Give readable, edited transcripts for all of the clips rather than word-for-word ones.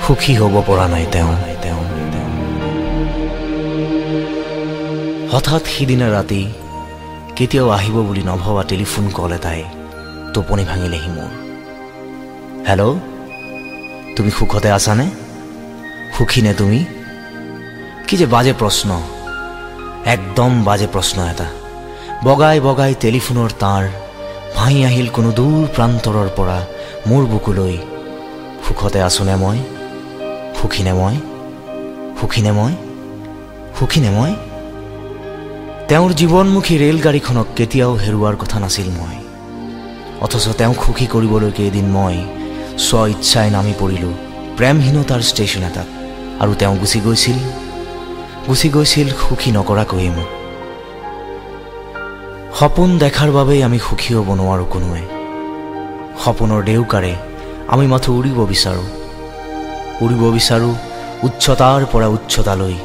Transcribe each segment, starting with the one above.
সুখী হ'ব পৰা নাই তেওঁ। হঠাৎ সিদিনা ৰাতি কেতিয়াও আহিব বুলি নভবা টেলিফোন কল এটাই টোপনি ভাঙিলেহি মোৰ। হেল্ল', তুমি সুখতে আছানে? সুখী নে তুমি? কি যে বাজে প্ৰশ্ন, একদম বাজে প্ৰশ্ন এটা। বগাই বগাই টেলিফোনৰ তাঁৰ ভাঙি আহিল কোনো দূৰ প্ৰান্তৰৰ পৰা মোৰ বুকুলৈ। সুখতে আছোনে মই? সুখী নে মই? সুখী নে মই? সুখী নে মই? তেওঁৰ জীৱনমুখী ৰেলগাড়ীখনক কেতিয়াও হেৰুৱাৰ কথা নাছিল মই। অথচ তেওঁক সুখী কৰিবলৈকে এদিন মই স্ব ইচ্ছাই নামি পৰিলোঁ প্ৰেমহীনতাৰ ষ্টেচন এটাত, আৰু তেওঁ গুচি গৈছিল সুখী নকৰাকৈয়ে মোক। সপোন দেখাৰ বাবেই আমি সুখী হ'ব নোৱাৰোঁ কোনোৱে। সপোনৰ ডেউকাৰে আমি মাথো উৰিব বিচাৰোঁ উচ্চতাৰ পৰা উচ্চতালৈ,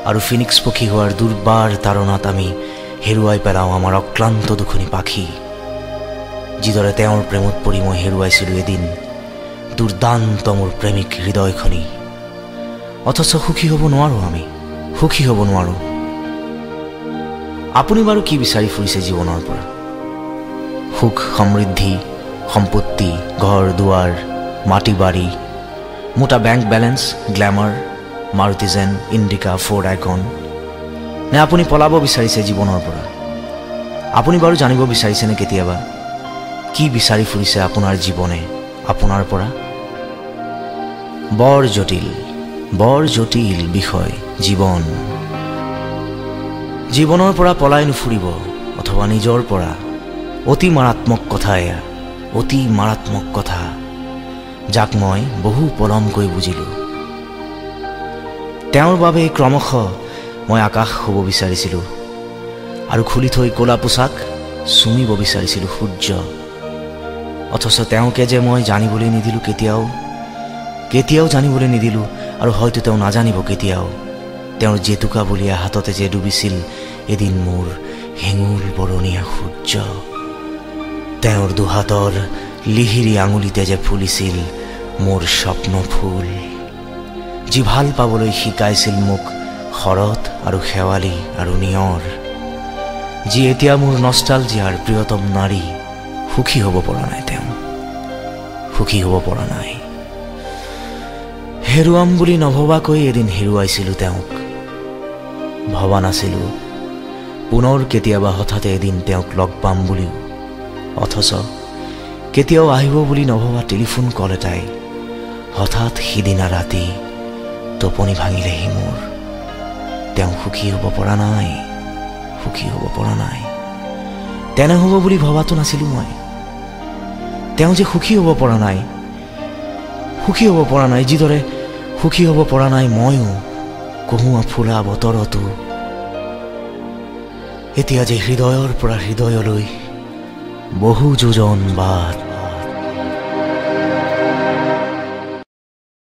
আৰু ফিনিক্স পক্ষী হোৱাৰ দুৰ্বাৰ তাৰণাত আমি হেৰুৱাই পেলাওঁ আমাৰ অক্লান্ত দুখনি পাখি। যিদৰে তেওঁৰ প্ৰেমত পৰি মই হেৰুৱাইছিলোঁ এদিন দুৰ্দান্ত মোৰ প্ৰেমিক হৃদয়খনি। অথচ সুখী হ'ব নোৱাৰোঁ আমি, সুখী হ'ব নোৱাৰোঁ। আপুনি বাৰু কি বিচাৰি ফুৰিছে জীৱনৰ পৰা? সুখ, সমৃদ্ধি, সম্পত্তি, ঘৰ দুৱাৰ, মাটি বাৰী, মোটা বেংক বেলেঞ্চ, গ্লেমাৰ, মাৰুতি জেন, ইণ্ডিকা, ফ'ৰ্ড আইকন, নে আপুনি পলাব বিচাৰিছে জীৱনৰ পৰা? আপুনি বাৰু জানিব বিচাৰিছেনে কেতিয়াবা কি বিচাৰি ফুৰিছে আপোনাৰ জীৱনে আপোনাৰ পৰা? বৰ জটিল বিষয় জীৱন। জীৱনৰ পৰা পলাই নুফুৰিব, অথবা নিজৰ পৰা। অতি মাৰাত্মক কথা এয়া, অতি মাৰাত্মক কথা, যাক মই বহু পলমকৈ বুজিলোঁ। তেওঁৰ বাবে ক্ৰমশঃ মই আকাশ হ'ব বিচাৰিছিলোঁ, আৰু খুলি থৈ ক'লা পোছাক চুমিব বিচাৰিছিলোঁ সূৰ্য। অথচ তেওঁকে যে মই জানিবলৈ নিদিলোঁ, কেতিয়াও জানিবলৈ নিদিলোঁ, আৰু হয়তো তেওঁ নাজানিব কেতিয়াও। তেওঁৰ জেতুকা বলীয়া হাততে যে ডুবিছিল এদিন মোৰ হেঙুল বৰণীয়া সূৰ্য। তেওঁৰ দুহাতৰ লিহিৰি আঙুলিতে যে ফুলিছিল মোৰ স্বপ্ন ফুল, যি ভাল পাবলৈ শিকাইছিল মোক শৰৎ আৰু শেৱালি আৰু নিয়ৰ, যি এতিয়া মোৰ নষ্টালজিয়াৰ প্ৰিয়তম নাৰী। সুখী হ'ব পৰা নাই তেওঁ, সুখী হ'ব পৰা নাই। হেৰুৱাম বুলি নভবাকৈ এদিন হেৰুৱাইছিলোঁ তেওঁক। ভবা নাছিলোঁ পুনৰ কেতিয়াবা হঠাতে এদিন তেওঁক লগ পাম বুলিও। অথচ কেতিয়াও আহিব বুলি নভবা টেলিফোন কল এটাই হঠাৎ সিদিনা ৰাতি টোপনি ভাঙিলেহি মোৰ। তেওঁ সুখী হ'ব পৰা নাই, সুখী হ'ব পৰা নাই। তেনে হ'ব বুলি ভবাটো নাছিলোঁ মই। তেওঁ যে সুখী হ'ব পৰা নাই, সুখী হ'ব পৰা নাই, যিদৰে সুখী হ'ব পৰা নাই ময়ো কহুৱা ফুলা বতৰতো। এতিয়া যে হৃদয়ৰ পৰা হৃদয়লৈ বহু যোজন বাট